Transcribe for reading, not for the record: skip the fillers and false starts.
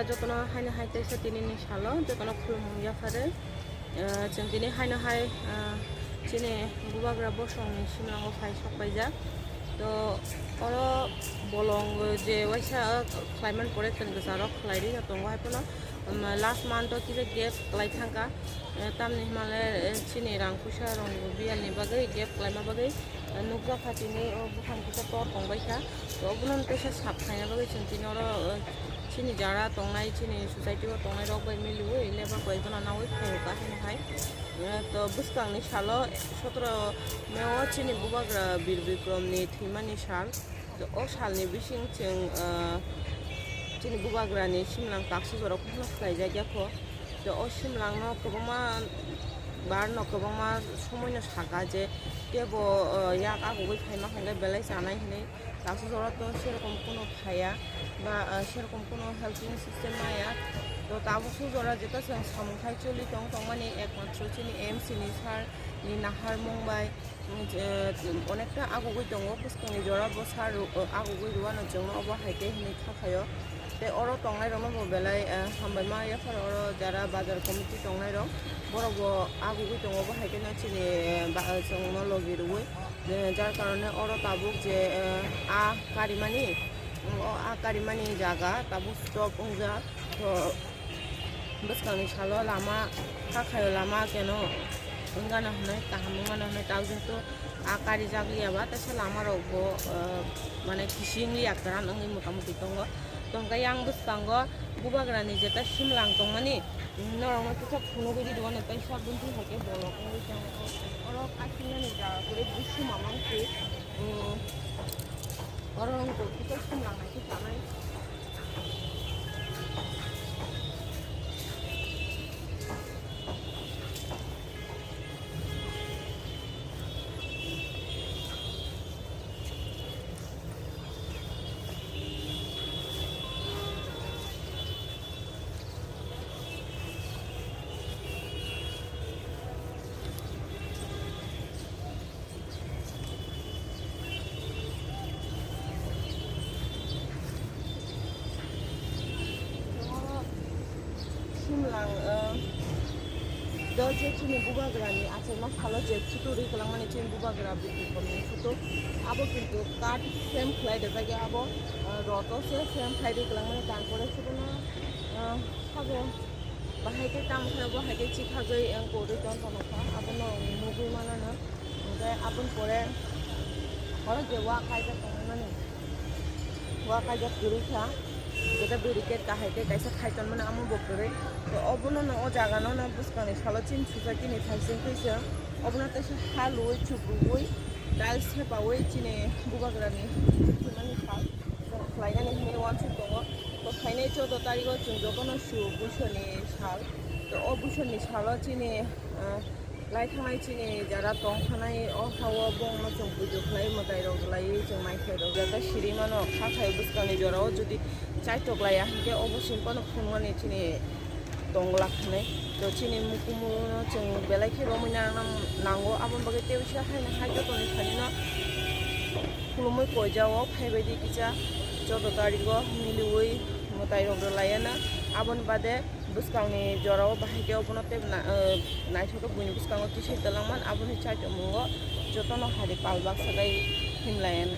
Jokono haino hai te satini ni salo jokono khulum ya fare chentini haino hai chine bubagra bosong ni simlango phai sokpaija to oro bolong je waisa climate pore ten gazaro khlairi na tongo hai pono last month to kise gap klai thangka tamni himale chine rang pusa rong bial ni bagai gap klaima bagai nukja khatini bukham kita tor tongbaisa to bunon tesa sap khaina bagai chentini oro chini jara tongnai chini society o tongnai rok bai milu lebar bai bana nawai khau ka hin hai to buskang ni salo 17 meo chini bubagra birbikrom ni thimani sal to o sal ni bising cheng chini bubagra ni simlang taksi jora khuna khai ja kho to o simlang no kobama bar no kobama somoyno saga je kebo yak ago bai phaima khangai belai janai hinai taksi jora to serokom kono phaya বা সেরকম কোনো হেলথিং system নাই তো তাবসু জরা যেটা সামখাই চলি টং টং মানে একমাত্র চিনি এমসি নি সার নি নাহার মুম্বাই অনেকটা আগুগই দङ পুষ্কনি জরা বসার আগুগই রুয়ানোর জন্য অবহাইতে হিনি থাকায় তে অরো টংনাই রম বেলায় হামবাই মা ইয়াফার অরো যারা বাজার কমিটি টংনাই রম বড় আগুগই দङ অবহাইতে না চিনি জংনো লগি রুই যার কারণে অরো তাবুক যে কারিমানি akarimani jaga tabu stop ongja to buskangni salo lama kakhayo lama keno ongana hnai kahamungana hnai taw jeto akari jagli aba ta lama rogo mane kisingli akran angi motamuti tongo tongka yang buskango bubagrani jeta simlang tongmani norong to sab phuno gidi done tai sab bunti hake bolo ko jang oro kasinani jaga kore busu mamangki orang itu kita simlang lagi tanai do je chini bubagrani achai ma phalo je chuturi kolang mane chini bubagra bikri korni chuto abo kintu card frame khlai de jage abo roto se frame khlai de kolang mane tan pore chuto na sabe bahai ke tam khabo haike chikha gai ang ko de ton ton kha abo no nugui mana na ngai apun pore oro je wa khai ja tong mane wa khai ja kuri kha যেটা barricade কাহাইতে কাইসা খাইতন মানে আমু বকরে তো অবনো না ও জাগানো না বুসকানি সালো চিন সুজাকি নি থাইসিং কইসা অবনো তেসা হালুই চুবুই tiles হেপাওই চিনে বুবাগ্রানি মানে খাই ফ্লাইগানি নি ওয়ান চুক দङ তো খাইনাय 14 तारिखआव जों जखनो सु बोसोरनि साल तो अ बोसोरनि सालाव चिनि लायथांनाय चिनि जारा दंखानाय अ हावा बंनो जों बुजुख्लाय मोदाय रगलाय जों माइथाय रगलाय सिरि मानो खाखाय बुसकानि जराव जुदि चाइटकलाया के अबसिम पन खुनमानि चिनि दंलाखनाय तो चिनि मुकुमुनो जों बेलायखे रमिना नांगौ आबन बागे तेवसे हायना हाजतनि थानिनो खुलुमै कयजाव फायबायदि किजा 14 तारिखआव मिलुयै मोदाय रगलायाना आबन बादे बुसकांनि जराव बाहायके अपनते नायथोक बुनि बुसकांव तिसे तलांमान आबनि चाइट मुंगो जतनो हारि पालबाक सगाय हिमलायाना